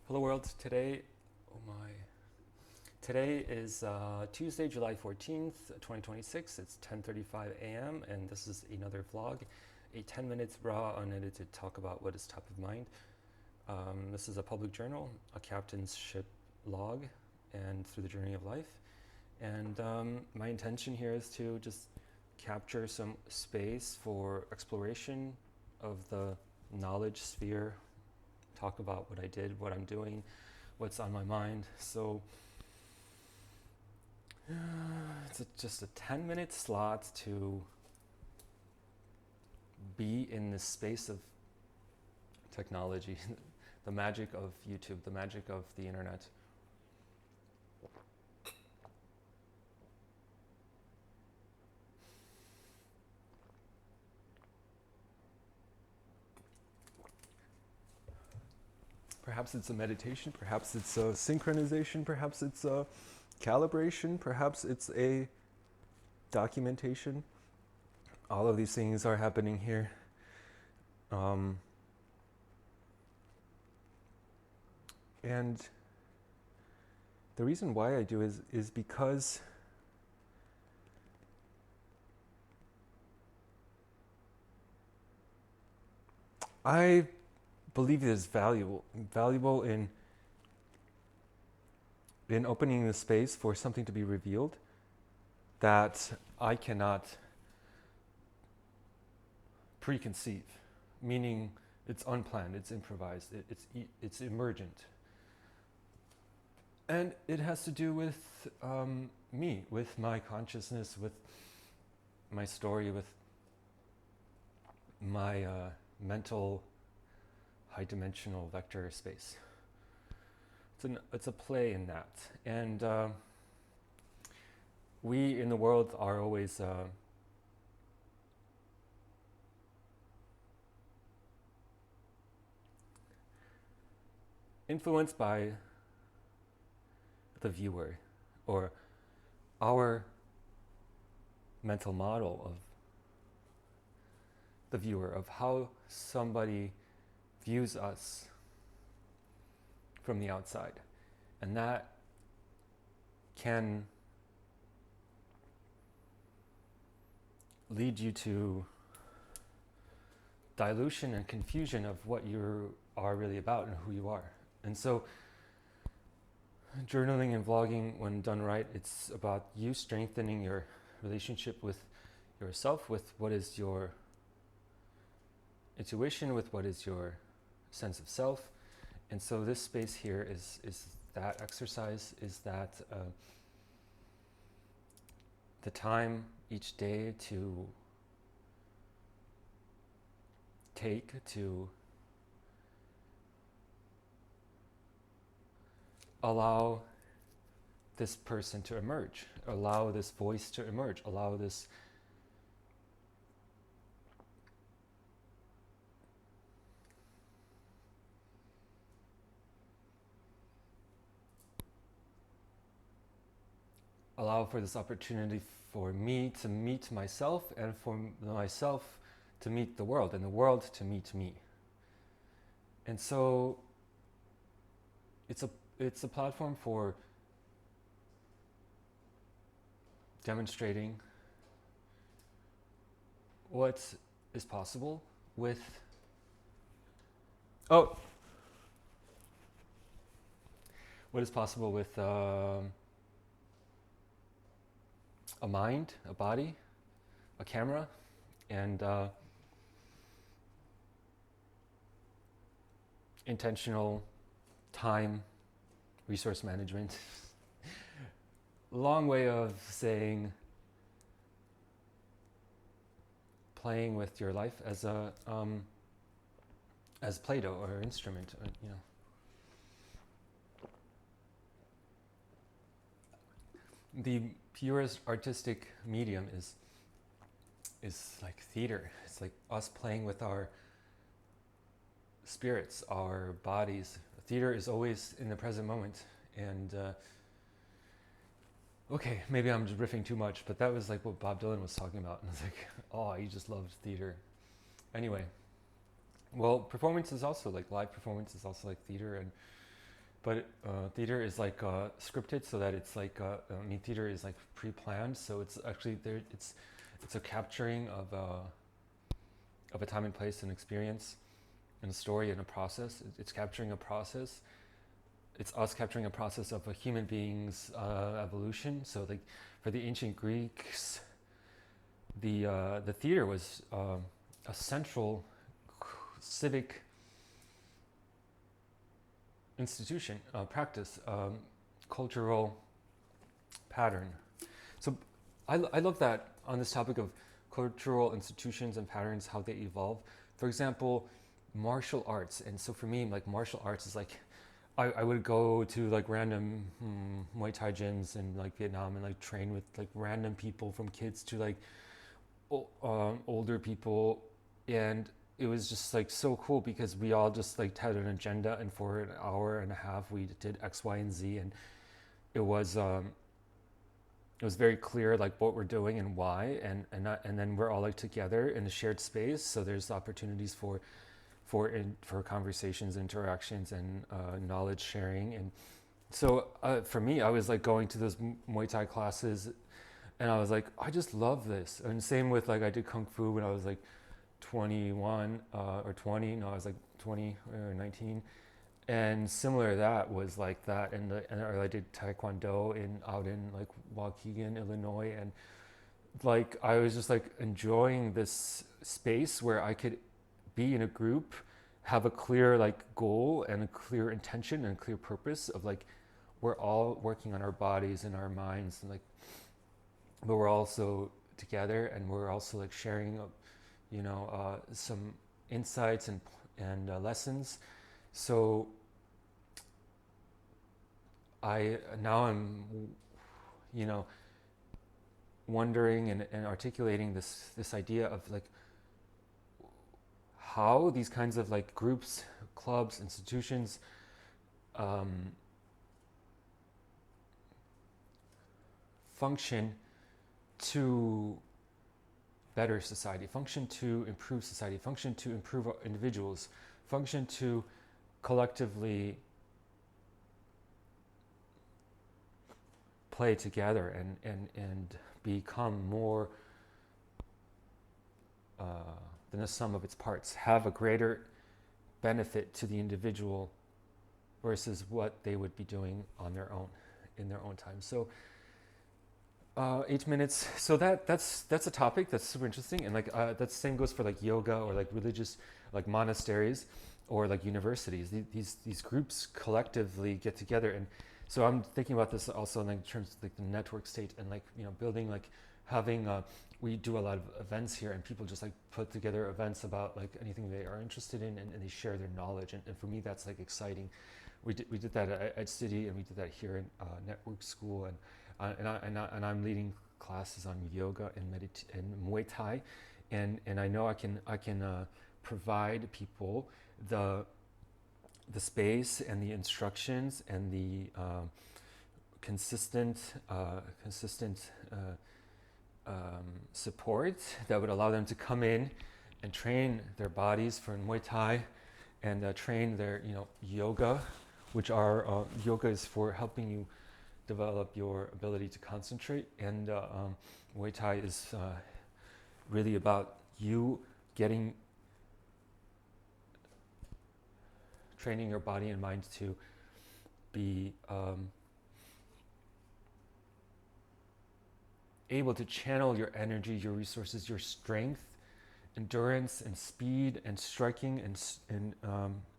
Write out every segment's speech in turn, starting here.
Hello world. Today is Tuesday, July 14th, 2026. It's 10:35 a.m. and this is another vlog, a 10 minutes raw unedited talk about what is top of mind. This is a public journal, a captain's ship log, and through the journey of life. And my intention here is to just capture some space for exploration of the knowledge sphere, talk about what I did, what I'm doing, what's on my mind. So it's just a 10-minute slot to be in this space of technology, the magic of YouTube, the magic of the internet. Perhaps it's a meditation, perhaps it's a synchronization, perhaps it's a calibration, perhaps it's a documentation. All of these things are happening here. And the reason why I do is because I believe it is valuable in opening the space for something to be revealed that I cannot preconceive, meaning it's unplanned, it's improvised, it's emergent. And it has to do with me, with my consciousness, with my story, with my mental high-dimensional vector space. It's a play in that. And we in the world are always influenced by the viewer, or our mental model of the viewer, of how somebody views us from the outside. And that can lead you to dilution and confusion of what you are really about and who you are. And so journaling and vlogging, when done right, it's about you strengthening your relationship with yourself, with what is your intuition, with what is your sense of self. And so this space here is that exercise, is that the time each day to take to allow this person to emerge, allow this voice to emerge, allow this for this opportunity for me to meet myself, and for myself to meet the world, and the world to meet me. And so it's a platform for demonstrating what is possible with a mind, a body, a camera, and intentional time, resource management. Long way of saying playing with your life as a as Play-Doh or instrument, The purest artistic medium is like theater. It's like us playing with our spirits, our bodies. Theater is always in the present moment. And okay, maybe I'm just riffing too much, but that was like what Bob Dylan was talking about. And it's like, oh, he just loved theater. Anyway, well, performance is also like live performance is also like theater, and But theater is like scripted, so that it's like theater is like pre-planned. So it's actually there. It's a capturing of a time and place and experience, and a story and a process. It's capturing a process. It's us capturing a process of a human being's evolution. So like for the ancient Greeks, the theater was a central civic institution, practice, cultural pattern. So I love that on this topic of cultural institutions and patterns, how they evolve. For example, martial arts. And so for me, like martial arts is like, I would go to like random Muay Thai gyms in like Vietnam and like train with like random people, from kids to like older people. And it was just like so cool because we all just like had an agenda, and for an hour and a half we did X, Y, and Z, and it was very clear like what we're doing and why, and then we're all like together in a shared space. So there's opportunities for conversations, interactions, and knowledge sharing. And so for me, I was like going to those Muay Thai classes, and I was like, I just love this. And same with like I did Kung Fu when I was like 21 or 20. No, I was like 20 or 19. And similar to that was like that, and or I did Taekwondo out in like Waukegan, Illinois, and like I was just like enjoying this space where I could be in a group, have a clear like goal and a clear intention and a clear purpose of like we're all working on our bodies and our minds, and like but we're also together, and we're also like sharing some insights and lessons. So I'm wondering and articulating this idea of like how these kinds of like groups, clubs, institutions function to better society, function to improve society, function to improve individuals, function to collectively play together and become more than the sum of its parts, have a greater benefit to the individual versus what they would be doing on their own, in their own time. So 8 minutes. So that's a topic that's super interesting, and like that same goes for like yoga or like religious, like monasteries or like universities. These groups collectively get together, and so I'm thinking about this also in like terms of like the network state, and like building like having we do a lot of events here, and people just like put together events about like anything they are interested in, and they share their knowledge, and for me that's like exciting. We did that at City, and we did that here in Network School, and I'm leading classes on yoga and Muay Thai, and I know I can provide people the space and the instructions and the consistent support that would allow them to come in and train their bodies for Muay Thai, and train their yoga, which are yoga is for helping you develop your ability to concentrate, and Muay Thai is really about you training your body and mind to be able to channel your energy, your resources, your strength, endurance, and speed, and striking, and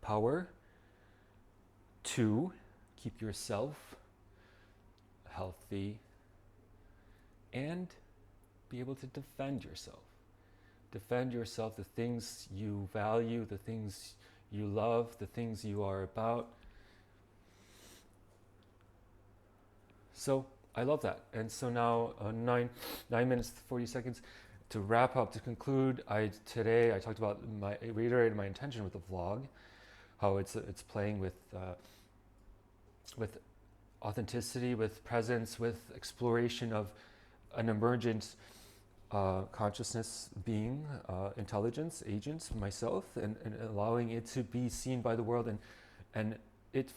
power to keep yourself healthy and be able to defend yourself. Defend yourself, the things you value, the things you love, the things you are about. So I love that. And so now 9 minutes 40 seconds to wrap up, to conclude. Today I talked about I reiterated my intention with the vlog, how it's playing with authenticity, with presence, with exploration of an emergent consciousness being, intelligence, agents, myself, and allowing it to be seen by the world, and it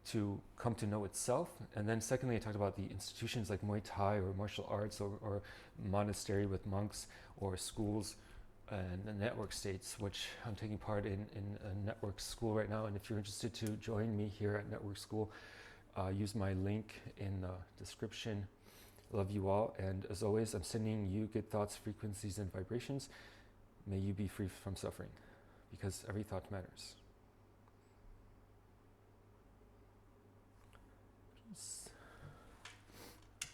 to come to know itself. And then secondly, I talked about the institutions like Muay Thai or martial arts or monastery with monks or schools and the network states, which I'm taking part in a network school right now. And if you're interested to join me here at network school, use my link in the description. Love you all. And as always, I'm sending you good thoughts, frequencies, and vibrations. May you be free from suffering, because every thought matters. Peace.